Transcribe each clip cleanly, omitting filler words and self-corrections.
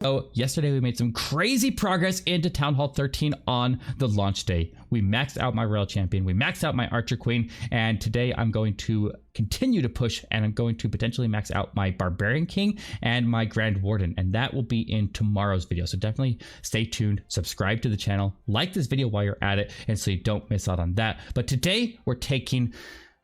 So yesterday we made some crazy progress into Town Hall 13 on the launch day. We maxed out my Royal Champion, we maxed out my Archer Queen, and today I'm going to continue to push and I'm going to potentially max out my Barbarian King and my Grand Warden, and that will be in tomorrow's video. So definitely stay tuned, subscribe to the channel, like this video while you're at it, and so you don't miss out on that. But today we're taking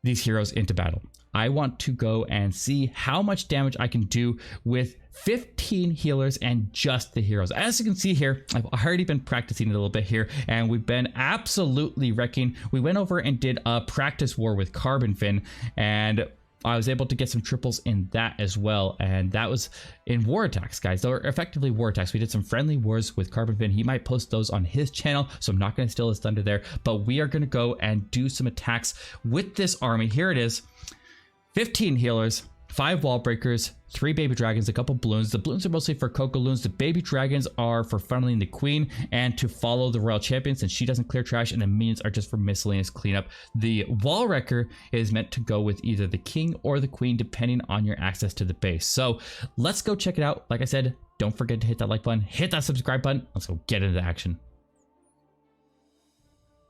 these heroes into battle. I want to go and see how much damage I can do with 15 healers and just the heroes. As you can see here, I've already been practicing a little bit here and we've been absolutely wrecking. We went over and did a practice war with Carbon Fin and I was able to get some triples in that as well, and that was in war attacks, guys. They were effectively war attacks. We did some friendly wars with Carbon Fin. He might post those on his channel, so I'm not going to steal his thunder there, but we are going to go and do some attacks with this army. Here it is. 15 healers, 5 wall breakers, 3 baby dragons, a couple balloons. The balloons are mostly for Coco Loons. The baby dragons are for funneling the queen and to follow the royal champion since she doesn't clear trash, and the minions are just for miscellaneous cleanup. The wall wrecker is meant to go with either the king or the queen depending on your access to the base. So let's go check it out. Like I said, don't forget to hit that like button, hit that subscribe button. Let's go get into action.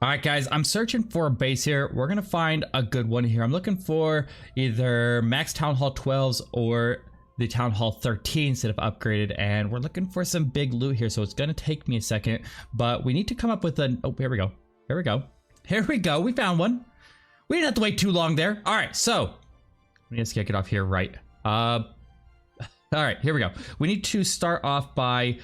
All right, guys, I'm searching for a base here. We're going to find a good one here. I'm looking for either max Town Hall 12s or the Town Hall 13 instead of upgraded. And we're looking for some big loot here. So it's going to take me a second, but we need to come up with an... Oh, here we go. Here we go. Here we go. We found one. We didn't have to wait too long there. All right, so let me just kick it off here. Right. All right, here we go. We need to start off by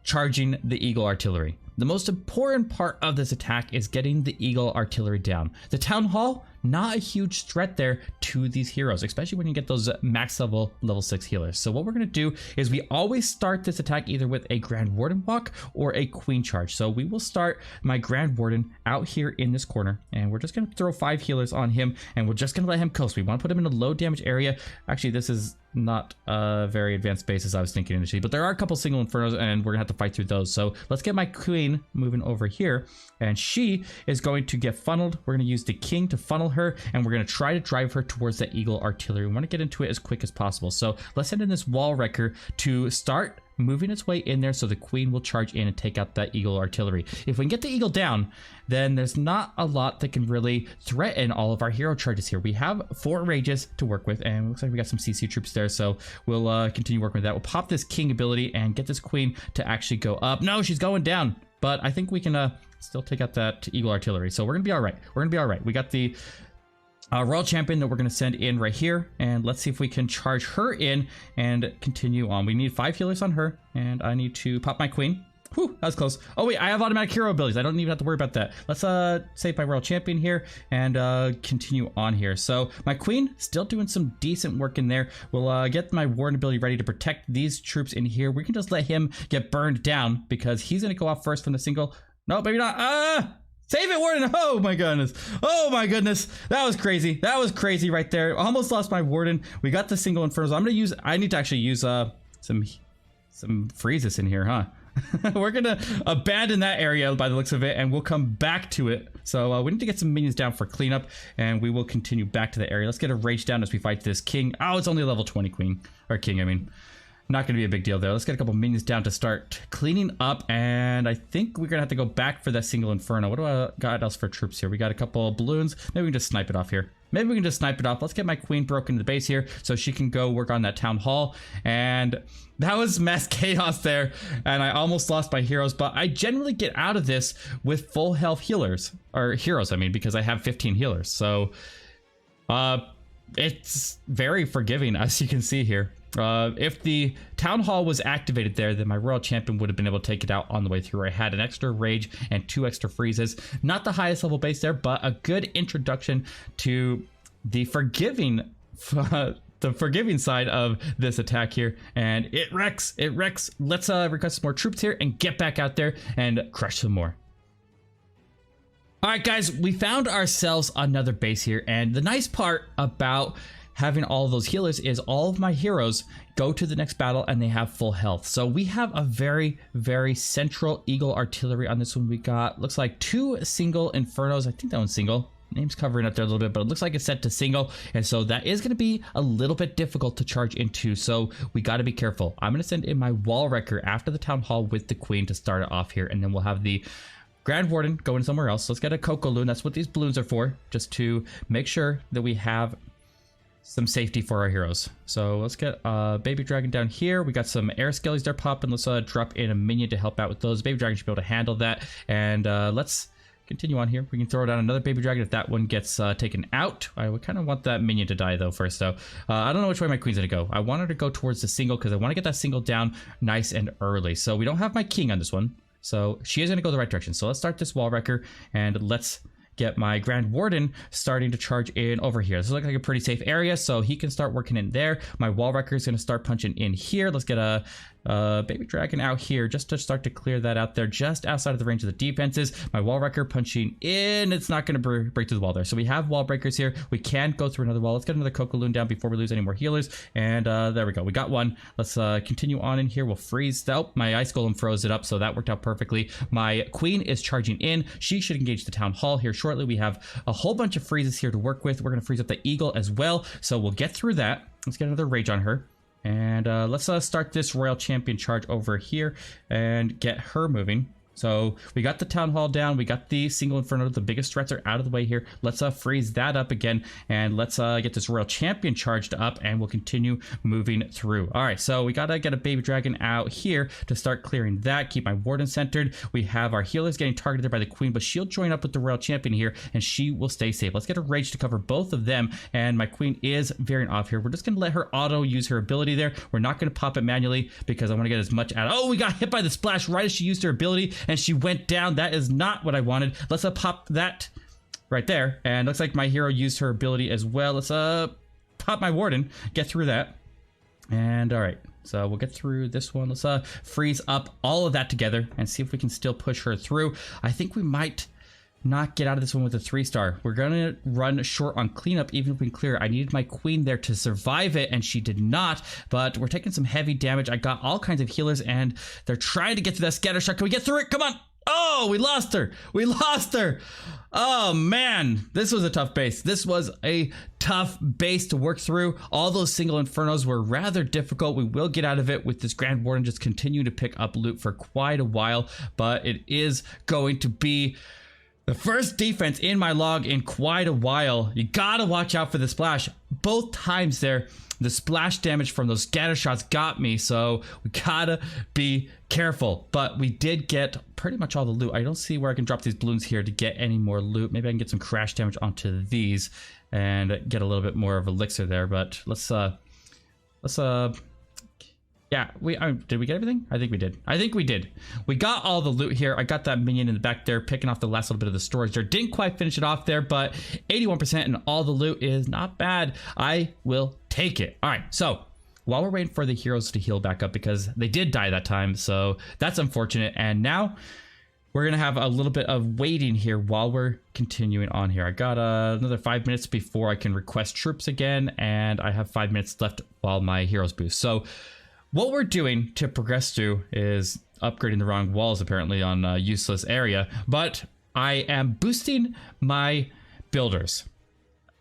charging the Eagle Artillery. The most important part of this attack is getting the Eagle Artillery down. The Town Hall, not a huge threat there to these heroes, especially when you get those max level 6 healers. So what we're going to do is we always start this attack either with a Grand Warden walk or a Queen charge. So we will start my Grand Warden out here in this corner, and we're just going to throw 5 healers on him, and we're just going to let him coast. We want to put him in a low damage area. Actually, this is not a very advanced base as I was thinking initially, but there are a couple single infernos and we're gonna have to fight through those. So let's get my queen moving over here, and she is going to get funneled. We're gonna use the king to funnel her, and we're gonna try to drive her towards the Eagle Artillery. We want to get into it as quick as possible. So let's send in this wall wrecker to start moving its way in there so the queen will charge in and take out that Eagle Artillery. If we can get the eagle down, then there's not a lot that can really threaten all of our hero charges here. We have 4 rages to work with, and it looks like we got some CC troops there, so we'll continue working with that. We'll pop this king ability and get this queen to actually go up. No, she's going down, but I think we can still take out that Eagle Artillery, so we're gonna be all right. We're gonna be all right. We got the Royal Champion that we're going to send in right here, and let's see if we can charge her in and continue on. We need 5 healers on her, and I need to pop my queen. Whew, that was close. Oh wait, I have automatic hero abilities. I don't even have to worry about that. Let's save my Royal Champion here and continue on here. So my queen still doing some decent work in there. We'll get my Warden ability ready to protect these troops in here. We can just let him get burned down because he's going to go off first from the single. No, maybe not. Save it, Warden! Oh my goodness! Oh my goodness! That was crazy. That was crazy right there. Almost lost my Warden. We got the single infernos. I need to actually use some freezes in here, huh? We're gonna abandon that area by the looks of it, and we'll come back to it. So we need to get some minions down for cleanup, and we will continue back to the area. Let's get a rage down as we fight this king. Oh, it's only a level 20 queen or king. I mean. Not going to be a big deal there. Let's get a couple minions down to start cleaning up, and I think we're going to have to go back for that single inferno. What do I got else for troops here? We got a couple balloons. Maybe we can just snipe it off here. Maybe we can just snipe it off. Let's get my queen broken into the base here so she can go work on that town hall. And that was mass chaos there, and I almost lost my heroes, but I generally get out of this with full health healers, or heroes, I mean, because I have 15 healers. So it's very forgiving, as you can see here. If the town hall was activated there, then my Royal Champion would have been able to take it out on the way through. I had an extra rage and 2 extra freezes. Not the highest level base there, but a good introduction to the forgiving side of this attack here. And it wrecks. It wrecks. Let's request some more troops here and get back out there and crush some more. All right, guys, we found ourselves another base here, and the nice part about having all of those healers is all of my heroes go to the next battle and they have full health. So we have a very, very central Eagle Artillery on this one. We got, looks like 2 single infernos. I think that one's single. name's covering up there a little bit, but it looks like it's set to single, and so that is going to be a little bit difficult to charge into, so we got to be careful. I'm going to send in my wall wrecker after the town hall with the queen to start it off here, and then we'll have the Grand Warden going somewhere else. Let's get a Coco Loon. That's what these balloons are for, just to make sure that we have some safety for our heroes. So let's get Baby Dragon down here. We got some air skellies there popping. Let's drop in a minion to help out with those. Baby Dragon should be able to handle that. And let's continue on here. We can throw down another Baby Dragon if that one gets taken out. I would kind of want that minion to die though first though. I don't know which way my queen's gonna go. I want her to go towards the single because I want to get that single down nice and early. So we don't have my king on this one. So she is gonna go the right direction. So let's start this wall wrecker and let's get my Grand Warden starting to charge in over here. This looks like a pretty safe area, so he can start working in there. My wall wrecker is going to start punching in here. Let's get a Baby Dragon out here just to start to clear that out there, just outside of the range of the defenses. My wall wrecker punching in. It's not going to break through the wall there. So we have wall breakers here. We can go through another wall. Let's get another Coco Loon down before we lose any more healers. And there we go. We got one. Let's continue on in here. We'll freeze. Oh, my Ice Golem froze it up, so that worked out perfectly. My queen is charging in. She should engage the town hall here shortly. We have a whole bunch of freezes here to work with. We're going to freeze up the eagle as well, so we'll get through that. Let's get another rage on her. And let's start this Royal Champion charge over here and get her moving. So we got the town hall down. We got the single inferno. The biggest threats are out of the way here. Let's freeze that up again. And let's get this Royal Champion charged up. And we'll continue moving through. All right. So we got to get a Baby Dragon out here to start clearing that. Keep my Warden centered. We have our healers getting targeted by the Queen. But she'll join up with the Royal Champion here. And she will stay safe. Let's get a Rage to cover both of them. And my Queen is veering off here. We're just going to let her auto use her ability there. We're not going to pop it manually because I want to get as much out. Oh, we got hit by the splash right as she used her ability. And she went down. That is not what I wanted. Let's pop that right there. And looks like my hero used her ability as well. Let's pop my Warden, get through that. And all right, so we'll get through this one. Let's freeze up all of that together and see if we can still push her through. I think we might not get out of this one with a 3-star. We're gonna run short on cleanup even if we can clear. I needed my queen there to survive it and she did not, but we're taking some heavy damage. I got all kinds of healers and they're trying to get through that scatter shot. Can we get through it? Come on. Oh, we lost her. We lost her. Oh man, this was a tough base. This was a tough base to work through. All those single infernos were rather difficult. We will get out of it with this Grand Warden just continue to pick up loot for quite a while, but it is going to be the first defense in my log in quite a while. You gotta watch out for the splash. Both times there, the splash damage from those scatter shots got me, so we gotta be careful. But we did get pretty much all the loot. I don't see where I can drop these balloons here to get any more loot. Maybe I can get some crash damage onto these and get a little bit more of elixir there. But let's yeah, did we get everything? I think we did. I think we did. We got all the loot here. I got that minion in the back there, picking off the last little bit of the storage there. Didn't quite finish it off there, but 81% and all the loot is not bad. I will take it. All right, so while we're waiting for the heroes to heal back up, because they did die that time, so that's unfortunate. And now we're gonna have a little bit of waiting here while we're continuing on here. I got another 5 minutes before I can request troops again, and I have 5 minutes left while my heroes boost. So what we're doing to progress through is upgrading the wrong walls apparently on a useless area, but I am boosting my builders.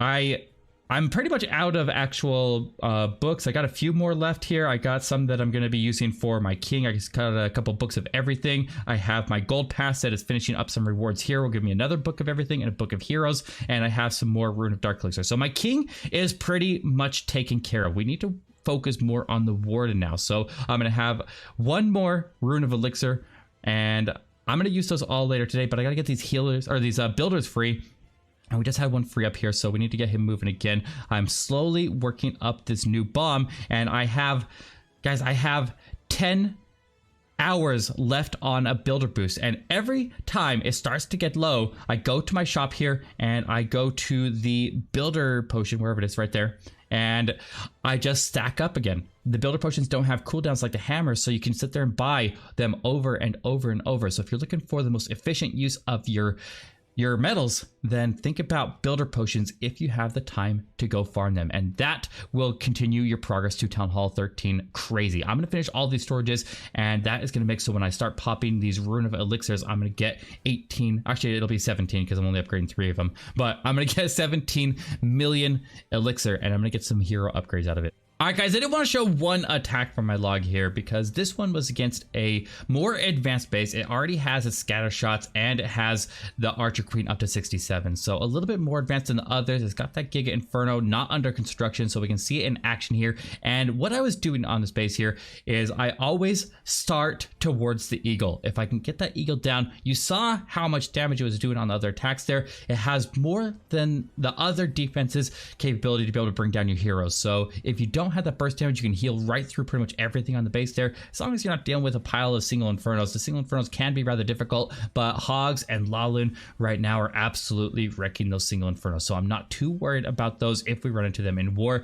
I'm pretty much out of actual books. I got a few more left here. I got some that I'm going to be using for my king. I just got a couple books of everything. I have my gold pass that is finishing up some rewards here. Will give me another book of everything and a book of heroes, and I have some more Rune of Dark Elixir. So my king is pretty much taken care of. We need to focus more on the Warden now. So I'm going to have one more Rune of Elixir, and I'm going to use those all later today, but I got to get these healers or these builders free. And we just had one free up here, so we need to get him moving again. I'm slowly working up this new bomb, and I have 10 hours left on a builder boost, and every time it starts to get low, I go to my shop here and I go to the builder potion, wherever it is right there, and I just stack up again. The builder potions don't have cooldowns like the hammers, so you can sit there and buy them over and over and over. So if you're looking for the most efficient use of your your medals, then think about builder potions if you have the time to go farm them. And that will continue your progress to Town Hall 13 crazy. I'm going to finish all these storages, and that is going to make so when I start popping these Rune of Elixirs, I'm going to get 18. Actually, it'll be 17 because I'm only upgrading 3 of them. But I'm going to get 17 million Elixir, and I'm going to get some hero upgrades out of it. Alright guys, I did want to show one attack from my log here because this one was against a more advanced base. It already has its scatter shots and it has the Archer Queen up to 67. So a little bit more advanced than the others. It's got that Giga Inferno not under construction, so we can see it in action here. And what I was doing on this base here is I always start towards the Eagle. If I can get that Eagle down, you saw how much damage it was doing on the other attacks there. It has more than the other defenses capability to be able to bring down your heroes. So if you don't have that burst damage, you can heal right through pretty much everything on the base there, as long as you're not dealing with a pile of single infernos. The single infernos can be rather difficult, but Hogs and Lalun right now are absolutely wrecking those single infernos, so I'm not too worried about those if we run into them in war.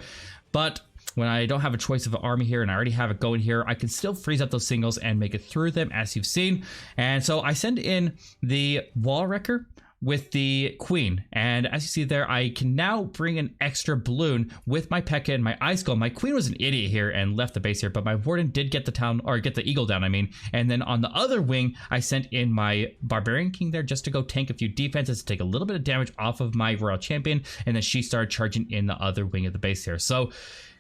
But when I don't have a choice of an army here and I already have it going here, I can still freeze up those singles and make it through them, as you've seen. And so I send in the Wall Wrecker with the Queen, and as you see there, I can now bring an extra balloon with my P.E.K.K.A. and my Ice Golem. My Queen was an idiot here and left the base here, but my Warden did get the town, or get the Eagle down, I mean. And then on the other wing, I sent in my Barbarian King there just to go tank a few defenses to take a little bit of damage off of my Royal Champion, and then she started charging in the other wing of the base here. So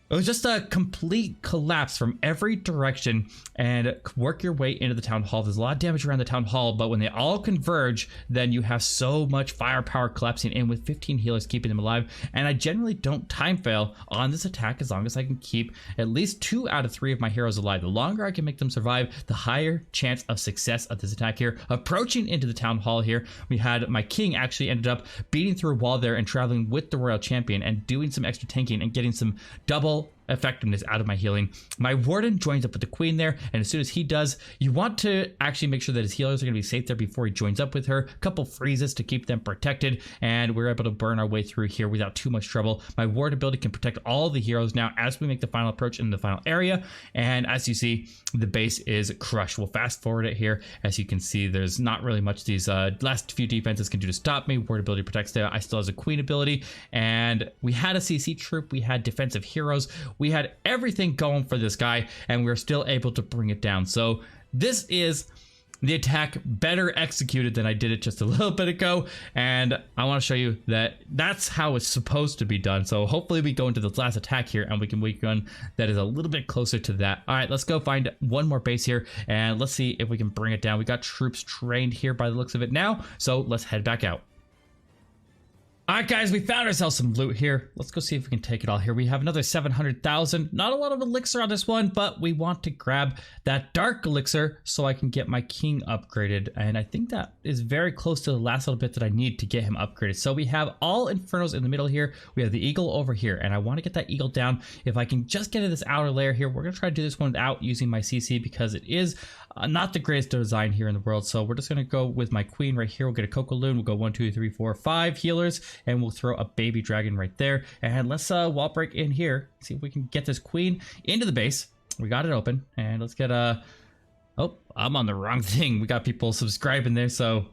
it was just a complete collapse from every direction, and work your way into the Town Hall. There's a lot of damage around the Town Hall, but when they all converge, then you have so much firepower collapsing in with 15 healers keeping them alive. And I generally don't time fail on this attack as long as I can keep at least 2 out of 3 of my heroes alive. The longer I can make them survive, the higher chance of success of this attack here. Approaching into the Town Hall here, we had my King actually ended up beating through a wall there and traveling with the Royal Champion and doing some extra tanking and getting some double effectiveness out of my healing. My Warden joins up with the Queen there, and as soon as he does, you want to actually make sure that his healers are going to be safe there before he joins up with her. A couple freezes to keep them protected, and we're able to burn our way through here without too much trouble. My Ward ability can protect all the heroes now as we make the final approach in the final area, and as you see, the base is crushed. We'll fast forward it here. As you can see, there's not really much these last few defenses can do to stop me. Ward ability protects there. I still has a Queen ability, and we had a CC troop, we had defensive heroes, we had everything going for this guy, and we were still able to bring it down. So this is the attack better executed than I did it just a little bit ago, and I want to show you that that's how it's supposed to be done. So hopefully we go into this last attack here and we can make one that is a little bit closer to that. All right, let's go find one more base here and let's see if we can bring it down. We got troops trained here by the looks of it now, so let's head back out. Alright guys, we found ourselves some loot here. Let's go see if we can take it all here. We have another 700,000. Not a lot of elixir on this one, but we want to grab that dark elixir so I can get my King upgraded. And I think that is very close to the last little bit that I need to get him upgraded. So we have all Infernos in the middle here. We have the Eagle over here, and I want to get that Eagle down. If I can just get to this outer layer here, we're going to try to do this one without using my CC because it is not the greatest design here in the world. So we're just going to go with my Queen right here. We'll get a Coco Loon. We'll go 1, 2, 3, 4, 5 healers, and we'll throw a baby dragon right there. And let's wall break in here. See if we can get this Queen into the base. We got it open, and let's get a... Oh, I'm on the wrong thing. We got people subscribing there, so...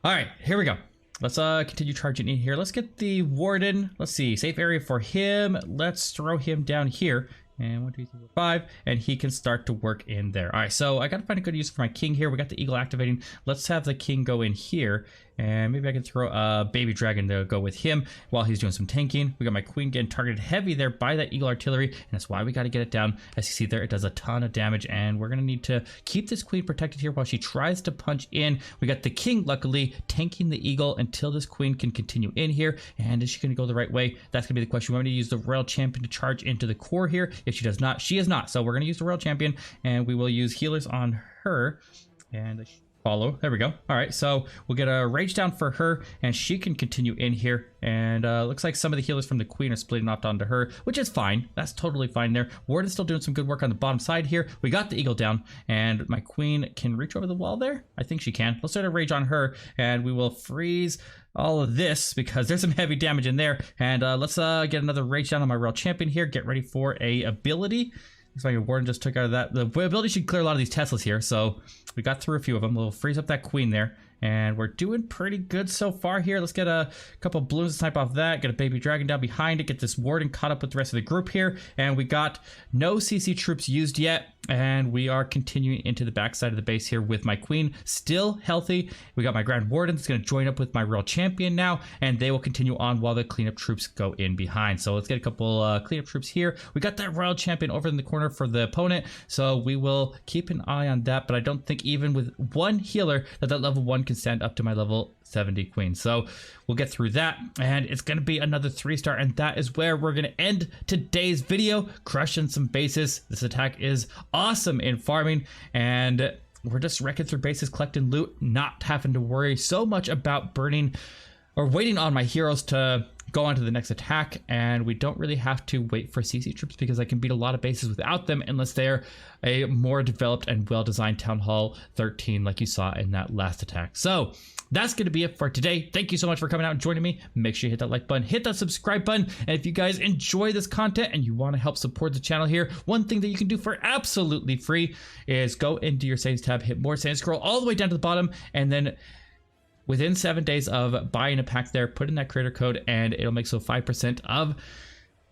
All right, here we go. Let's continue charging in here. Let's get the Warden. Let's see, safe area for him. Let's throw him down here. And 1, 2, 3, 4, 5, and he can start to work in there. All right, so I gotta find a good use for my King here. We got the Eagle activating. Let's have the King go in here, and maybe I can throw a baby dragon to go with him while he's doing some tanking. We got my Queen getting targeted heavy there by that Eagle artillery, and that's why we got to get it down. As you see there, it does a ton of damage, and we're gonna need to keep this Queen protected here while she tries to punch in. We got the King luckily tanking the Eagle until this Queen can continue in here. And is she gonna go the right way? That's gonna be the question. We're gonna use the Royal Champion to charge into the core here. If she does not, she is not. So we're gonna use the Royal Champion, and we will use healers on her. And follow. There we go. All right, so we'll get a rage down for her, and she can continue in here. And looks like some of the healers from the Queen are splitting off onto her, which is fine. That's totally fine there. Ward is still doing some good work on the bottom side here. We got the Eagle down, and my Queen can reach over the wall there. I think she can. Let's start a rage on her, and we will freeze all of this because there's some heavy damage in there. And let's get another rage down on my Royal Champion here. Get ready for a ability. Looks like a Warden just took out of that. The ability should clear a lot of these Teslas here, so we got through a few of them. We'll freeze up that Queen there, And we're doing pretty good so far here. Let's get a couple balloons to snipe off that. Get a baby dragon down behind it. Get this warden caught up with the rest of the group here. And we got no CC troops used yet. And we are continuing into the backside of the base here with my queen still healthy. We got my grand warden that's going to join up with my royal champion now. And they will continue on while the cleanup troops go in behind. So let's get a couple cleanup troops here. We got that royal champion over in the corner for the opponent. So we will keep an eye on that. But I don't think even with one healer that level 1 can stand up to my level 70 queen. So we'll get through that, and it's going to be another 3-star, and that is where we're going to end today's video, crushing some bases. This attack is awesome in farming, and we're just wrecking through bases, collecting loot, not having to worry so much about burning or waiting on my heroes to go on to the next attack. And we don't really have to wait for CC troops because I can beat a lot of bases without them unless they're a more developed and well-designed Town Hall 13 like you saw in that last attack. So that's going to be it for today. Thank you so much for coming out and joining me. Make sure you hit that like button, hit that subscribe button. And if you guys enjoy this content and you want to help support the channel here, one thing that you can do for absolutely free is go into your settings tab, hit more settings, scroll all the way down to the bottom, and then within 7 days of buying a pack there, put in that creator code and it'll make so 5% of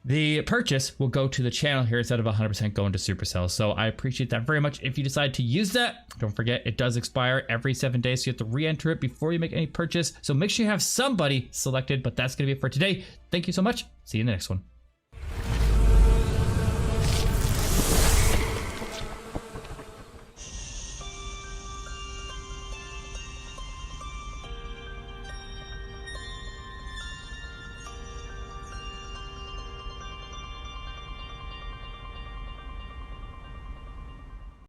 the purchase will go to the channel here instead of 100% going to Supercell. So I appreciate that very much. If you decide to use that, don't forget it does expire every 7 days. So you have to re-enter it before you make any purchase. So make sure you have somebody selected, but that's going to be it for today. Thank you so much. See you in the next one.